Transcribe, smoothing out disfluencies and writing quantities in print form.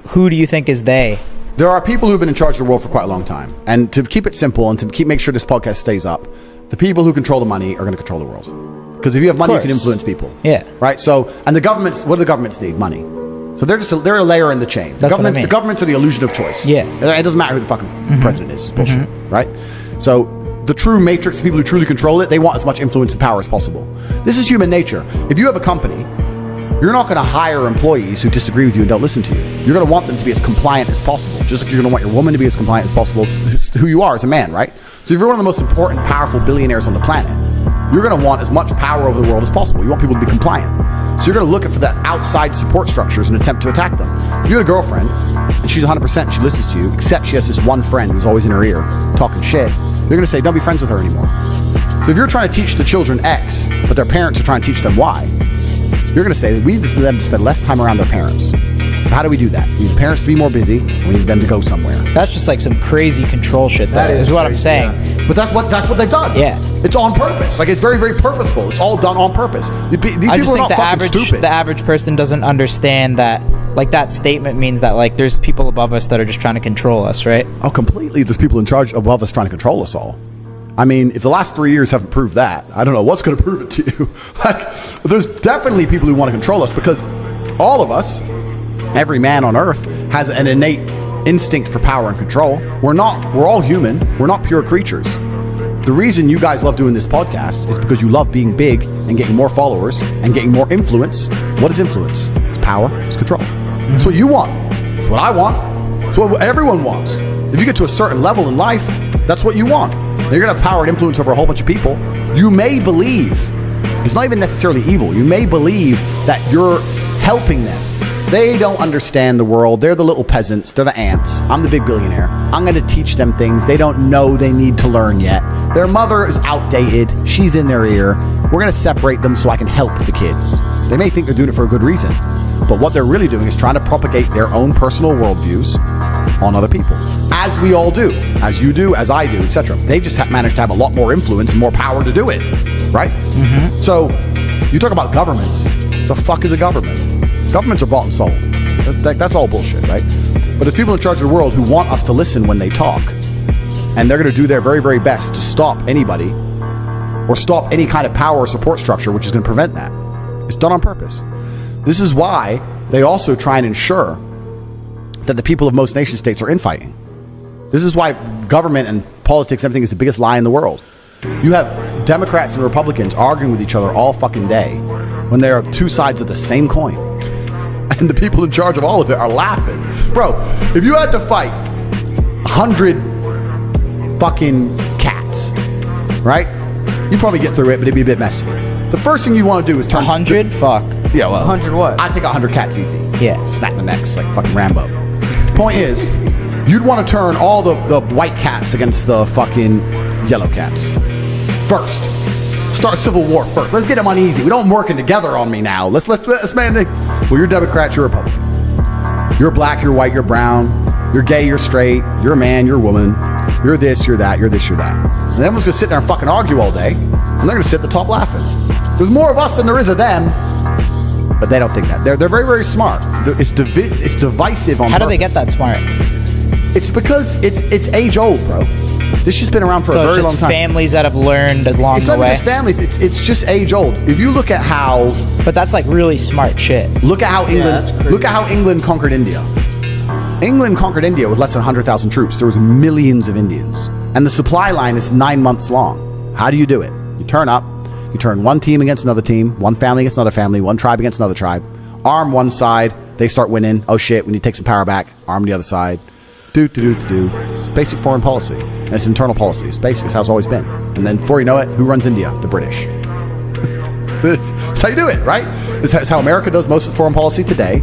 who do you think is they? There are people who've been in charge of the world for quite a long time. And to keep it simple and to make sure this podcast stays up, the people who control the money are going to control the world. Because if you have money, you can influence people. Yeah. Right? So, and the governments, what do the governments need? Money. So they're a layer in the chain. That's what I mean. The governments are the illusion of choice. Yeah. It doesn't matter who the fucking president is. It's bullshit. Right? So the true matrix, the people who truly control it, they want as much influence and power as possible. This is human nature. If you have a company, you're not going to hire employees who disagree with you and don't listen to you. You're going to want them to be as compliant as possible. Just like you're going to want your woman to be as compliant as possible. It's who you are as a man, right? So if you're one of the most important, powerful billionaires on the planet, you're going to want as much power over the world as possible. You want people to be compliant. So you're going to look for that outside support structures and attempt to attack them. If you had a girlfriend and she's 100% and she listens to you, except she has this one friend who's always in her ear talking shit, you're going to say, don't be friends with her anymore. So if you're trying to teach the children X, but their parents are trying to teach them Y, you're going to say that we need them to spend less time around their parents. So how do we do that? We need the parents to be more busy, and we need them to go somewhere. That's just like some crazy control shit. That is what I'm saying. Yeah. But that's what they've done. Yeah. It's on purpose. Like, it's very, very purposeful. It's all done on purpose. These people are not fucking stupid. The average person doesn't understand that. Like, that statement means that, like, there's people above us that are just trying to control us, right? Oh, completely. There's people in charge above us trying to control us all. I mean, if the last 3 years haven't proved that, I don't know what's going to prove it to you. Like, there's definitely people who want to control us, because all of us, every man on earth, has an innate instinct for power and control. We're all human. We're not pure creatures. The reason you guys love doing this podcast is because you love being big and getting more followers and getting more influence. What is influence? It's power. It's control. That's what you want. It's what I want. It's what everyone wants. If you get to a certain level in life, that's what you want. Now, you're going to have power and influence over a whole bunch of people. You may believe, it's not even necessarily evil, you may believe that you're helping them. They don't understand the world. They're the little peasants. They're the ants. I'm the big billionaire. I'm going to teach them things they don't know they need to learn yet. Their mother is outdated. She's in their ear. We're going to separate them so I can help the kids. They may think they're doing it for a good reason, but what they're really doing is trying to propagate their own personal worldviews on other people, as we all do, as you do, as I do, etc. They just managed to have a lot more influence and more power to do it, right? So you talk about governments. The fuck is a government? Governments are bought and sold. That's all bullshit, right? But there's people in charge of the world who want us to listen when they talk, and they're going to do their very, very best to stop anybody or stop any kind of power or support structure which is going to prevent that. It's done on purpose. This is why they also try and ensure that the people of most nation states are infighting. This is why government and politics, everything, is the biggest lie in the world. You have Democrats and Republicans arguing with each other all fucking day when they are two sides of the same coin. And the people in charge of all of it are laughing. Bro, if you had to fight 100 fucking cats, right? You'd probably get through it, but it'd be a bit messy. The first thing you want to do is turn 100? Fuck. Yeah, well, 100 what? I take 100 cats easy. Yeah. Snap their necks like fucking Rambo. Point is, you'd want to turn all the white cats against the fucking yellow cats first. Start civil war first. Let's get them on easy. We don't working together on me now. Let's man. Well, you're Democrat, you're Republican. You're black, you're white, you're brown. You're gay, you're straight. You're a man, you're a woman. You're this, you're that. You're this, you're that. And everyone's gonna sit there and fucking argue all day, and they're gonna sit at the top laughing. There's more of us than there is of them. But they don't think that. They're very, very smart. It's divisive on purpose. How do they get that smart? It's because it's age old, bro. This shit's been around for a very long time. So it's just families that have learned along the way? It's not just families. It's just age old. If you look at how... But that's like really smart shit. Look at how England conquered India. England conquered India with less than 100,000 troops. There was millions of Indians. And the supply line is 9 months long. How do you do it? You turn up. You turn one team against another team, one family against another family, one tribe against another tribe. Arm one side, they start winning. Oh shit, we need to take some power back. Arm the other side. Do. It's basic foreign policy. And it's internal policy. It's basic. It's how it's always been. And then before you know it, who runs India? The British. That's how you do it, right? That's how America does most of its foreign policy today.